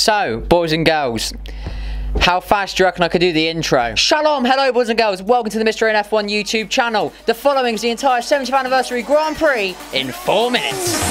So, boys and girls, how fast do you reckon I could do the intro? Shalom, hello boys and girls, welcome to the Mr. in F1 YouTube channel. The following is the entire 70th anniversary Grand Prix in 4 minutes.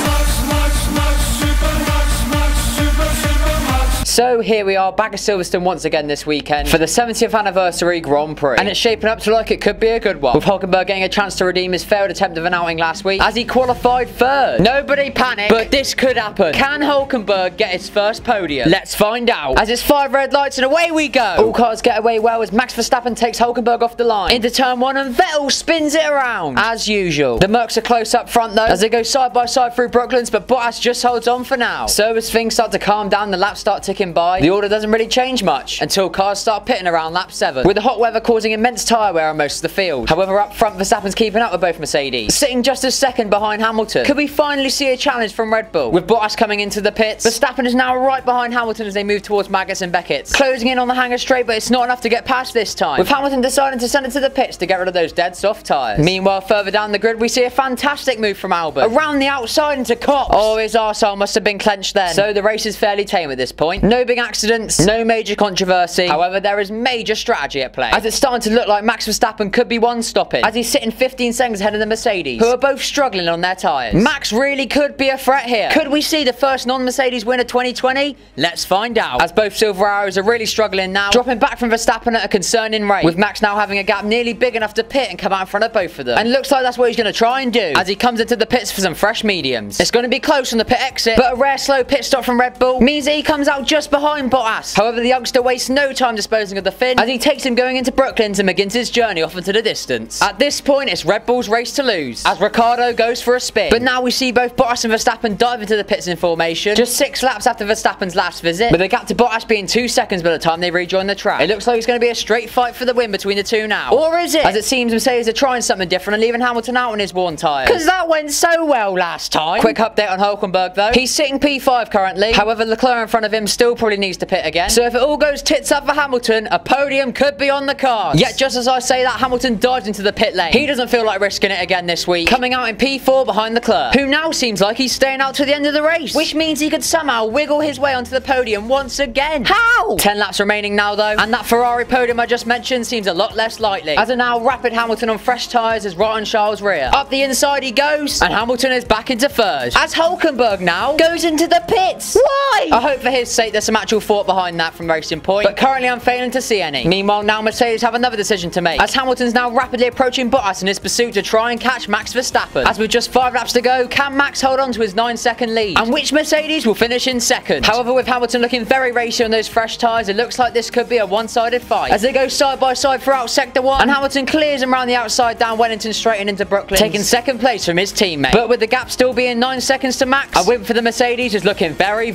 So here we are back at Silverstone once again this weekend for the 70th anniversary Grand Prix, and it's shaping up to like it could be a good one, with Hulkenberg getting a chance to redeem his failed attempt of an outing last week as he qualified third. Nobody panic, but this could happen. Can Hulkenberg get his first podium? Let's find out, as it's 5 red lights and away we go. All cars get away well as Max Verstappen takes Hulkenberg off the line into turn 1 and Vettel spins it around as usual. The Mercs are close up front though as they go side by side through Brooklands, but Bottas just holds on for now. So as things start to calm down, the laps start ticking by, the order doesn't really change much until cars start pitting around lap 7, with the hot weather causing immense tyre wear on most of the field. However, up front, Verstappen's keeping up with both Mercedes, sitting just as second behind Hamilton. Could we finally see a challenge from Red Bull? With Bottas coming into the pits, Verstappen is now right behind Hamilton as they move towards Maggotts and Beckett's, closing in on the hangar straight, but it's not enough to get past this time, with Hamilton deciding to send it to the pits to get rid of those dead soft tyres. Meanwhile, further down the grid, we see a fantastic move from Albert around the outside into Cox. Oh, his arsehole must have been clenched then. So the race is fairly tame at this point. No big accidents, no major controversy. However, there is major strategy at play, as it's starting to look like Max Verstappen could be one stopping, as he's sitting 15 seconds ahead of the Mercedes, who are both struggling on their tyres. Max really could be a threat here. Could we see the first non-Mercedes win of 2020? Let's find out, as both Silver Arrows are really struggling now, dropping back from Verstappen at a concerning rate, with Max now having a gap nearly big enough to pit and come out in front of both of them. And looks like that's what he's going to try and do, as he comes into the pits for some fresh mediums. It's going to be close on the pit exit, but a rare slow pit stop from Red Bull means that he comes out just behind Bottas. However, the youngster wastes no time disposing of the Finn, as he takes him going into Brooklands and begins his journey off into the distance. At this point, it's Red Bull's race to lose, as Ricciardo goes for a spin. But now we see both Bottas and Verstappen dive into the pits in formation, just 6 laps after Verstappen's last visit, with the gap to Bottas being 2 seconds by the time they rejoin the track. It looks like it's going to be a straight fight for the win between the two now. Or is it? As it seems Mercedes are trying something different and leaving Hamilton out on his worn tyres, because that went so well last time. Quick update on Hulkenberg though. He's sitting P5 currently. However, Leclerc in front of him still probably needs to pit again. So if it all goes tits up for Hamilton, a podium could be on the cards. Yet just as I say that, Hamilton dives into the pit lane. He doesn't feel like risking it again this week, coming out in P4 behind Leclerc, who now seems like he's staying out to the end of the race, which means he could somehow wiggle his way onto the podium once again. How? 10 laps remaining now though, and that Ferrari podium I just mentioned seems a lot less likely, as a now rapid Hamilton on fresh tyres is right on Charles' rear. Up the inside he goes, and Hamilton is back into third, as Hulkenberg now goes into the pits. Why? I hope for his sake there's some actual thought behind that from Racing Point, but currently I'm failing to see any. Meanwhile, now Mercedes have another decision to make, as Hamilton's now rapidly approaching Bottas in his pursuit to try and catch Max Verstappen. As with just 5 laps to go, can Max hold on to his 9-second lead? And which Mercedes will finish in second? However, with Hamilton looking very racy on those fresh tyres, it looks like this could be a one-sided fight, as they go side by side throughout Sector 1, and Hamilton clears him around the outside down Wellington straight and into Brooklands, taking second place from his teammate. But with the gap still being 9 seconds to Max, a win for the Mercedes is looking very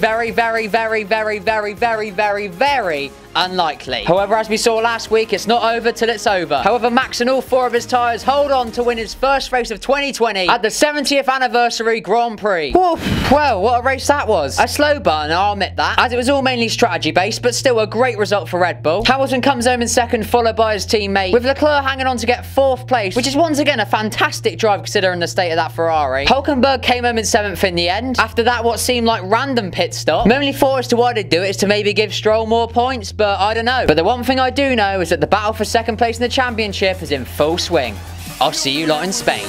unlikely. However, as we saw last week, it's not over till it's over. However, Max and all 4 of his tyres hold on to win his first race of 2020 at the 70th anniversary Grand Prix. Woof. Well, what a race that was. A slow burner, I'll admit that, as it was all mainly strategy based, but still a great result for Red Bull. Hamilton comes home in second, followed by his teammate, with Leclerc hanging on to get 4th place, which is once again a fantastic drive considering the state of that Ferrari. Hulkenberg came home in 7th in the end. After that, what seemed like random pit stop. My only thought as to why they'd do it is to maybe give Stroll more points, but I don't know. But the one thing I do know is that the battle for second place in the championship is in full swing. I'll see you lot in Spain.